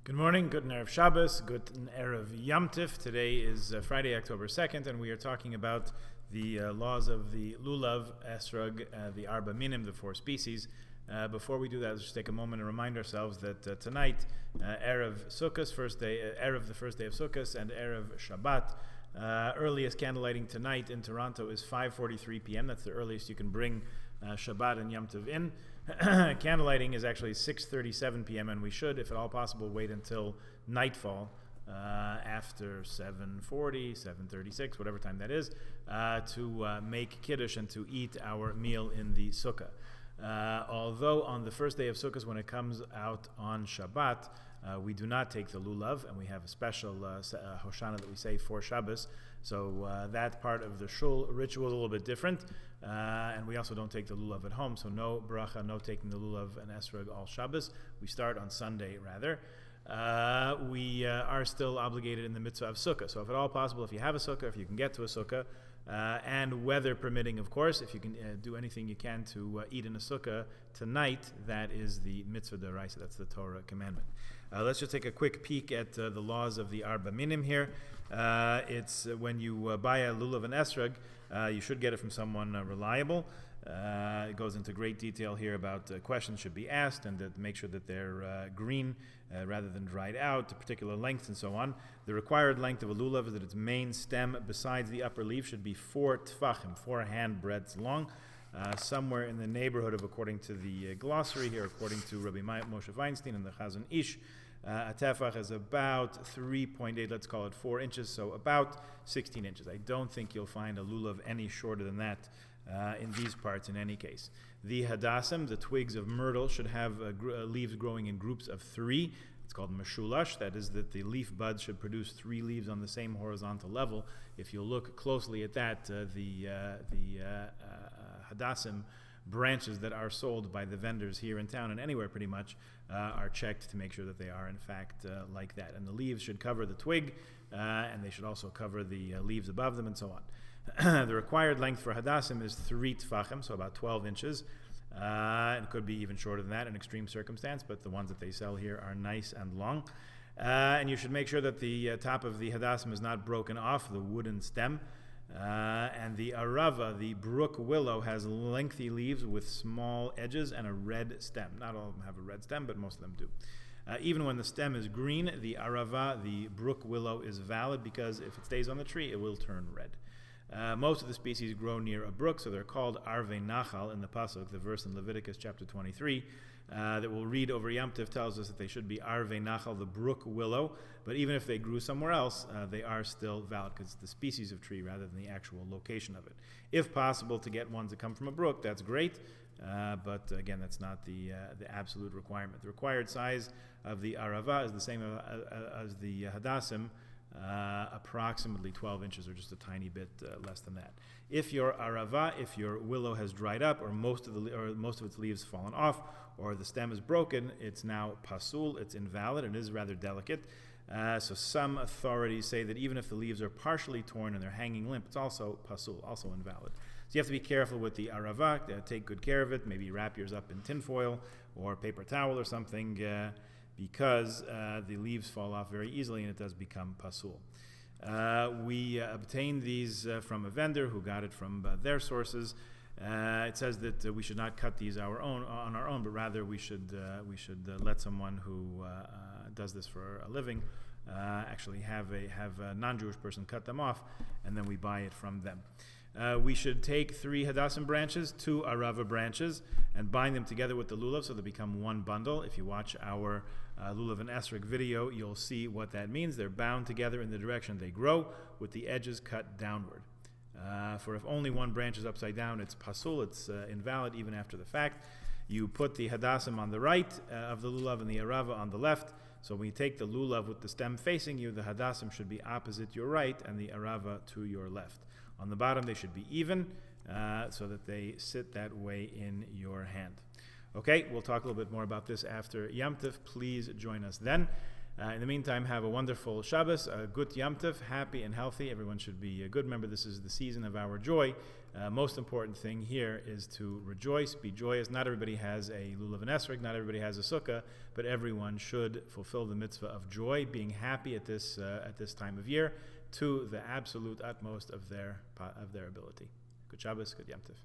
Good morning, good Erev Shabbos, good Erev Yom Tif. Today is Friday, October 2nd, and we are talking about the laws of the Lulav, Esrog, the Arba Minim, the four species. Before we do that, let's just take a moment and remind ourselves that tonight, Erev Sukkot, Erev the first day of Sukkot, and Erev Shabbat. Earliest candlelighting tonight in Toronto is 5:43 p.m. That's the earliest you can bring Shabbat and Yom Tov in. Candlelighting is actually 6:37 p.m. and we should, if at all possible, wait until nightfall after 7:40, 7:36, whatever time that is, to make Kiddush and to eat our meal in the Sukkah. Although on the first day of Sukkot, when it comes out on Shabbat, we do not take the lulav, and we have a special Hoshana that we say for Shabbos. So that part of the shul ritual is a little bit different. And we also don't take the lulav at home. So no bracha, no taking the lulav and esrog all Shabbos. We start on Sunday rather. We are still obligated in the mitzvah of sukkah. So if at all possible, if you have a sukkah, if you can get to a sukkah, and weather permitting, of course, if you can do anything you can to eat in a sukkah tonight, that is the mitzvah d'oraisa, that's the Torah commandment. Let's just take a quick peek at the laws of the Arba Minim here. It's when you buy a lulav and esrog, you should get it from someone reliable. It goes into great detail here about questions should be asked and to make sure that they're green rather than dried out, to particular lengths and so on. The required length of a lulav is that its main stem besides the upper leaf should be 4 tfachim, 4 hand breadths long. Somewhere in the neighborhood of, according to the glossary here, according to Rabbi Moshe Weinstein and the Chazon Ish, a tefach is about 3.8, let's call it 4 inches, so about 16 inches. I don't think you'll find a lulav any shorter than that in these parts in any case. The hadassim, the twigs of myrtle, should have leaves growing in groups of 3. It's called mashulash. That is that the leaf buds should produce 3 leaves on the same horizontal level. If you look closely at that, the hadassim branches that are sold by the vendors here in town and anywhere pretty much are checked to make sure that they are in fact like that. And the leaves should cover the twig and they should also cover the leaves above them and so on. The required length for hadassim is 3 tfachim, so about 12 inches. It could be even shorter than that in extreme circumstance, but the ones that they sell here are nice and long. And you should make sure that the top of the hadassim is not broken off, the wooden stem. And the arava, the brook willow, has lengthy leaves with small edges and a red stem. Not all of them have a red stem, but most of them do. Even when the stem is green, the arava, the brook willow, is valid because if it stays on the tree, it will turn red. Most of the species grow near a brook, so they're called arve nachal in the pasuk. The verse in Leviticus chapter 23 that we'll read over Yom Tov tells us that they should be arve nachal, the brook willow. But even if they grew somewhere else, they are still valid because it's the species of tree rather than the actual location of it. If possible to get ones that come from a brook, that's great. But again, that's not the absolute requirement. The required size of the arava is the same as the hadassim. Approximately 12 inches or just a tiny bit less than that. If your arava, if your willow has dried up or most of its leaves fallen off or the stem is broken, it's now pasul, it's invalid, and it is rather delicate. So some authorities say that even if the leaves are partially torn and they're hanging limp, it's also pasul, also invalid. So you have to be careful with the arava, take good care of it, maybe wrap yours up in tinfoil or paper towel or something, because the leaves fall off very easily and it does become pasul. We obtained these from a vendor who got it from their sources. It says that we should not cut these on our own, but rather we should let someone who does this for a living actually have a non-Jewish person cut them off, and then we buy it from them. We should take 3 hadassim branches, 2 arava branches, and bind them together with the lulav so they become one bundle. If you watch our lulav and esrog video, you'll see what that means. They're bound together in the direction they grow, with the edges cut downward. For if only one branch is upside down, it's pasul, it's invalid even after the fact. You put the hadassim on the right of the lulav and the arava on the left. So when you take the lulav with the stem facing you, the hadassim should be opposite your right and the arava to your left. On the bottom, they should be even so that they sit that way in your hand. Okay, we'll talk a little bit more about this after Yom Tov. Please join us then. In the meantime, have a wonderful Shabbos, a good Yom Tov, happy and healthy. Everyone should be good. Remember, this is the season of our joy. Most important thing here is to rejoice, be joyous. Not everybody has a lulav and esrog, not everybody has a sukkah, but everyone should fulfill the mitzvah of joy, being happy at this time of year, to the absolute utmost of their ability. Good Shabbos, good Yom Tov.